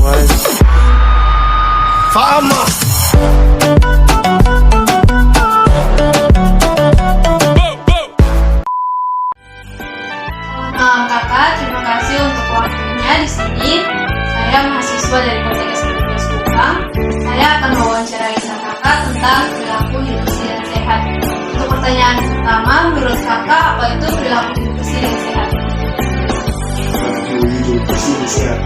Fama. Kakak, terima kasih untuk waktunya di sini. Saya mahasiswa dari Poltekkes 12 Kupang. Saya akan mewawancarai kakak tentang perilaku hidup bersih dan sehat. Untuk pertanyaan pertama, menurut kakak apa itu perilaku hidup bersih dan sehat? Hidup bersih dan sehat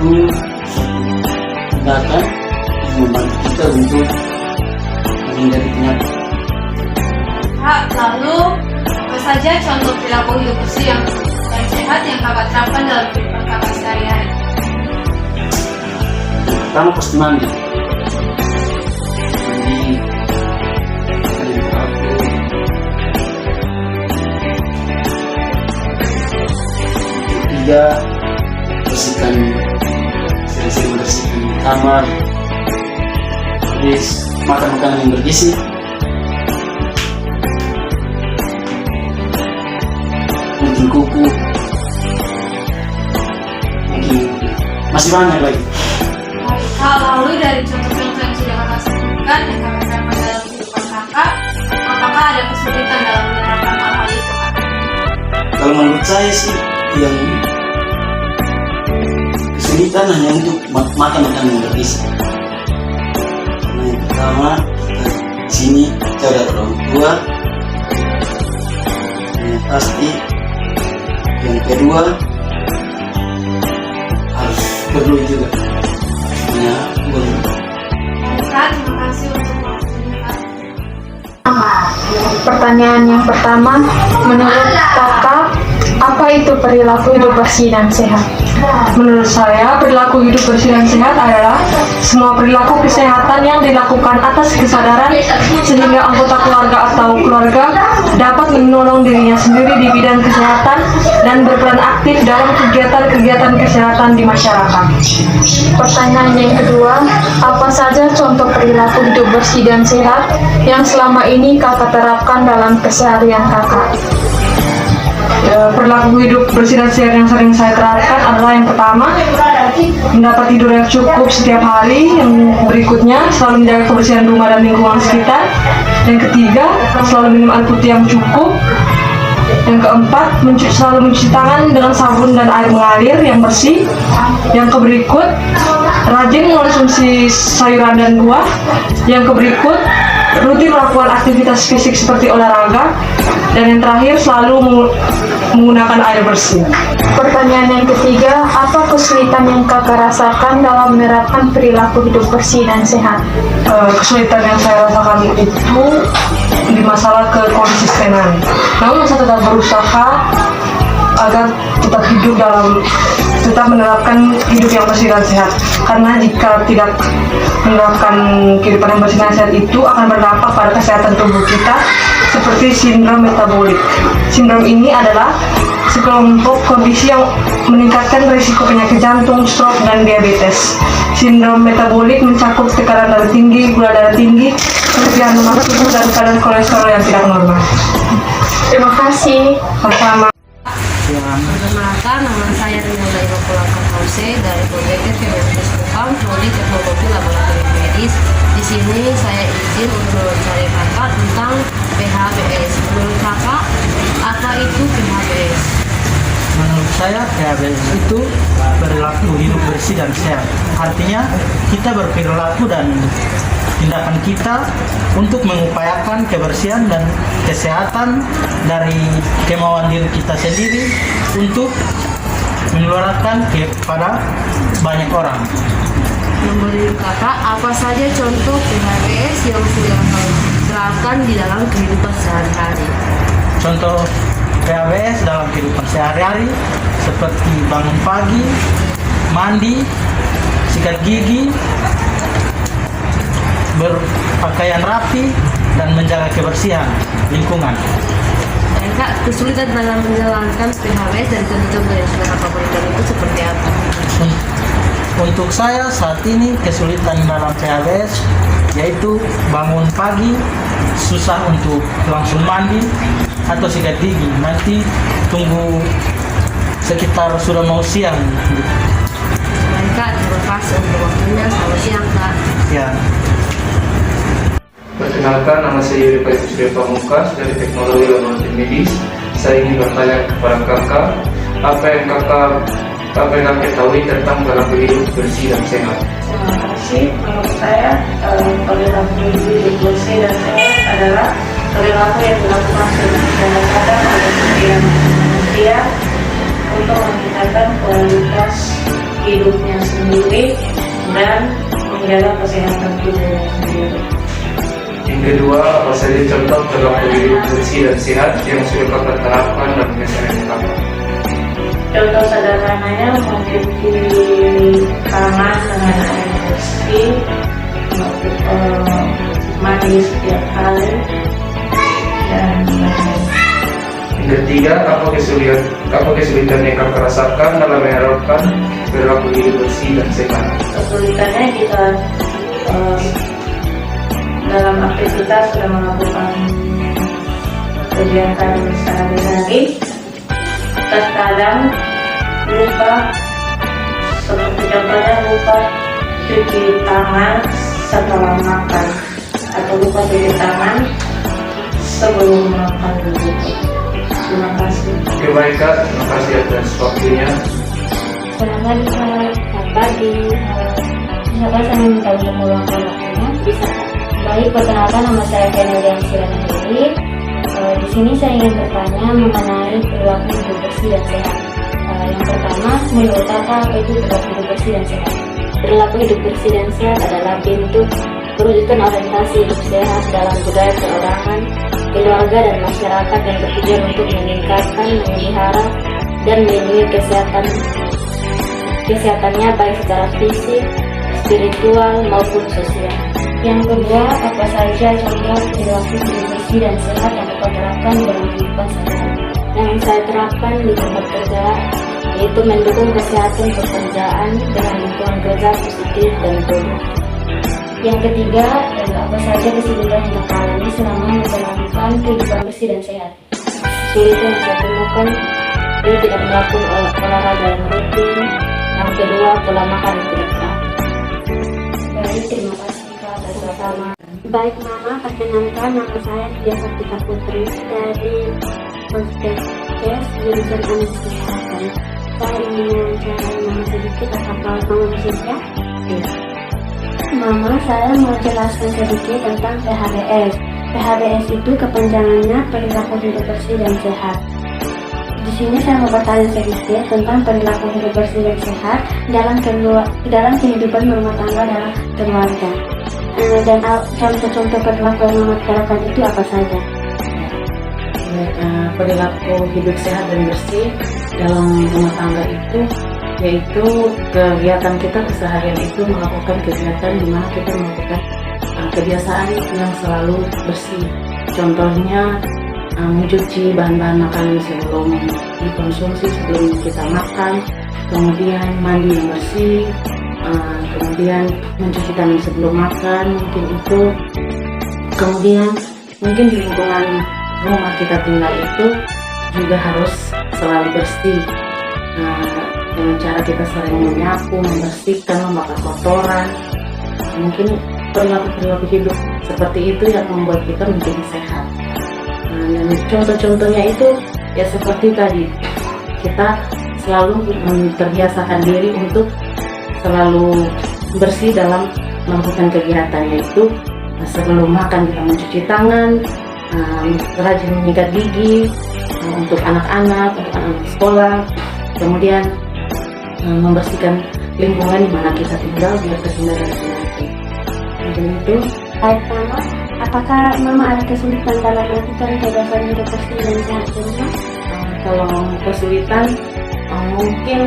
itu tindakan yang membantu kita untuk menghindari penyakit. Kak, lalu apa saja contoh perilaku hidup bersih dan sehat yang kakak terapkan dalam kehidupan kakak sehari-hari? Pertama pasti mandi kali teratur. Ketiga, sering bersihkan kamar. Habis makan makanan yang bergizi. Mungkin kuku. Mungkin masih banyak lagi. Baik, Kak, lalu dari contoh-contoh yang sudah kakak sebutkan yang kakak terapkan dalam kehidupan kakak, apakah ada kesulitan dalam menerapkan hal-hal itu, Kak? Kalau menurut saya sih yang kesulitan hanya untuk makan makanan yang bergizi. Karena yang pertama kita di sini kita ada orang tua, yang pasti. Yang kedua harus berdoa juga. Punya berdoa. Kak, terima kasih untuk waktunya, Kak. Pertanyaan yang pertama, menurut kakak, apa itu perilaku hidup bersih dan sehat? Menurut saya, perilaku hidup bersih dan sehat adalah semua perilaku kesehatan yang dilakukan atas kesadaran sehingga anggota keluarga atau keluarga dapat menolong dirinya sendiri di bidang kesehatan dan berperan aktif dalam kegiatan-kegiatan kesehatan di masyarakat. Pertanyaan yang kedua, apa saja contoh perilaku hidup bersih dan sehat yang selama ini kakak terapkan dalam keseharian kakak? Perilaku hidup bersih dan sehat yang sering saya terapkan adalah yang pertama, mendapat tidur yang cukup setiap hari. Yang berikutnya, selalu menjaga kebersihan rumah dan lingkungan sekitar. Yang ketiga, selalu minum air putih yang cukup. Yang keempat, selalu mencuci tangan dengan sabun dan air mengalir yang bersih. Yang keberikut, rajin mengonsumsi sayuran dan buah. Yang keberikut, rutin melakukan aktivitas fisik seperti olahraga. Dan yang terakhir, selalu menggunakan air bersih. Pertanyaan yang ketiga, apa kesulitan yang kakak rasakan dalam menerapkan perilaku hidup bersih dan sehat? Kesulitan yang saya rasakan itu di masalah kekonsistenan. Namun saya tetap berusaha agar tetap menerapkan hidup yang bersih dan sehat. Karena jika tidak menerapkan kehidupan yang bersih dan sehat itu akan berdampak pada kesehatan tubuh kita seperti sindrom metabolik. Sindrom ini adalah sekelompok kondisi yang meningkatkan risiko penyakit jantung, stroke, dan diabetes. Sindrom metabolik mencakup tekanan darah tinggi, gula darah tinggi, kelebihan lemak tubuh, dan kadar kolesterol yang tidak normal. Terima kasih. Sama-sama. Perkenalkan, nama saya Rinalda Immaculata Fause dari Poltekkes 12 Kupang, Prodi Teknologi Laboratorium Medis. Di sini saya izin untuk mencari kakak tentang PHBS. Menurut kakak, apa itu PHBS? Menurut saya PHBS itu perilaku hidup bersih dan sehat. Artinya kita berperilaku dan tindakan kita untuk mengupayakan kebersihan dan kesehatan dari kemauan diri kita sendiri untuk menularkan kepada banyak orang. Menurut kakak, apa saja contoh PHBS yang sudah diterapkan di dalam kehidupan sehari-hari? Contoh PHBS dalam kehidupan sehari-hari seperti bangun pagi, mandi, sikat gigi, berpakaian rapi, dan menjaga kebersihan lingkungan. Dan kak, kesulitan dalam menjalankan PHBS dan contoh-contoh yang sudah kakak berikan itu seperti apa? Untuk saya saat ini kesulitan dalam PHBS yaitu bangun pagi, susah untuk langsung mandi atau sikat gigi, nanti tunggu sekitar sudah mau siang. pas untuk waktunya. Selamat siang, Kak. Ya. Perkenalkan, nama saya Yuri Surya Pamungkas dari Teknologi Laboratorium Medis. Saya ingin bertanya kepada kakak, apa yang kakak ketahui tentang perilaku hidup bersih dan sehat? Terima kasih. Menurut saya, perilaku hidup bersih dan sehat adalah perilaku yang dilakukan secara sadar oleh setiap manusia untuk meningkatkan kualitas hidupnya sendiri dan menjaga kesehatan tubuhnya sendiri. Yang kedua, apa saja contoh perilaku hidup bersih dan sehat yang sudah kakak terapkan dalam keseharian kakak? Contoh sederhananya mencuci tangan dengan air bersih, mandi setiap hari, dan lain-lain. Yang ketiga, apa kesulitan yang kakak rasakan dalam menerapkan perilaku hidup bersih dan sehat? Kesulitannya kita dalam aktivitas sudah melakukan kegiatan sehari-hari, terkadang lupa, seperti contohnya lupa cuci tangan setelah makan atau lupa cuci tangan sebelum makan begitu. Terima kasih. Oke, baik Kak, terima kasih atas waktunya. Selamat pagi. Misalkan saya minta untuk meluangkan waktunya, bisa. Baik, perkenalkan, nama saya Kenelian Siranahiri. Di sini saya ingin bertanya mengenai perilaku hidup bersih dan sehat. Yang pertama, menurut apa itu perilaku hidup bersih dan sehat? Perilaku hidup bersih dan sehat adalah bentuk perwujudan orientasi hidup sehat dalam budaya perorangan, keluarga dan masyarakat yang bertujuan untuk meningkatkan, memelihara, dan melindungi kesehatannya baik secara fisik, spiritual maupun sosial. Yang kedua, apa saja contoh perilaku hidup bersih dan sehat yang dapat terapkan dalam kehidupan sehari-hari? Yang saya terapkan di tempat kerja yaitu mendukung kesehatan pekerjaan dengan lingkungan kerja positif dan produktif. Yang ketiga, apa saja kesulitan yang kita alami selama menjalankan kehidupan bersih dan sehat? Kesulitan yang saya temukan itu tidak melakukan olahraga yang rutin. Yang kedua, pola makan yang tidak teratur. Baik, terima kasih. Baik, Mama, perkenalkan, nama saya Dia Kartika Putri dari Poltekkes jurusan Ilmu Kesehatan. Saya ingin mewawancarai Mama sedikit, apakah Mama bersedia? Mama, saya mau jelaskan sedikit tentang PHBS. PHBS itu kepanjangannya perilaku hidup bersih dan sehat. Di sini saya mau bertanya sedikit tentang perilaku hidup bersih dan sehat dalam kehidupan rumah tangga dalam keluarga. Dan contoh-contoh perilaku yang memateraikan itu apa saja? Perilaku hidup sehat dan bersih dalam rumah tangga itu yaitu kegiatan kita keseharian itu melakukan kegiatan di mana kita melakukan kebiasaan yang selalu bersih. Contohnya mencuci bahan-bahan makanan sebelum dikonsumsi, sebelum kita makan, kemudian mandi yang bersih, kemudian mencuci tangan sebelum makan, mungkin itu. Kemudian mungkin di lingkungan rumah kita tinggal itu juga harus selalu bersih. Dengan cara kita sering menyapu, membersihkan, membakar kotoran. Mungkin perilaku hidup seperti itu yang membuat kita menjadi sehat. Dan contoh-contohnya itu ya seperti tadi, kita selalu terbiasakan diri untuk selalu bersih dalam melakukan kegiatan, yaitu sebelum makan kita mencuci tangan, rajin menyikat gigi untuk anak-anak sekolah, kemudian membersihkan lingkungan di mana kita tinggal biar terhindar dari penyakit. Mungkin itu. Baik, Mama, apakah Mama ada kesulitan dalam melakukan kebiasaan hidup bersih dan sehat di rumah? Kalau kesulitan mungkin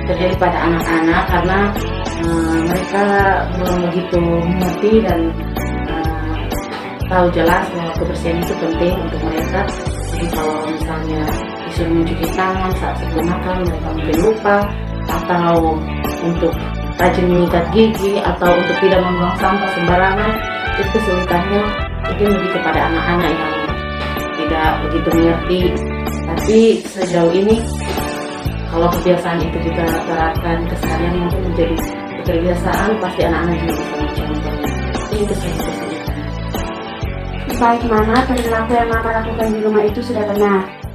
terjadi pada anak-anak karena mereka belum begitu mengerti dan tahu jelas bahwa kebersihan itu penting untuk mereka. Jadi kalau misalnya disuruh mencuci tangan saat sebelum makan, mereka mungkin lupa, atau untuk rajin menyikat gigi, atau untuk tidak membuang sampah sembarangan. Itu kesulitannya mungkin lebih kepada anak-anak yang tidak begitu mengerti. Tapi sejauh ini kalau kebiasaan itu kita terapkan keseharian mungkin menjadi kebiasaan, pasti anak-anak juga bisa mencontohnya. Itu saja. Baik mana perilaku yang Mama lakukan di rumah itu sudah benar.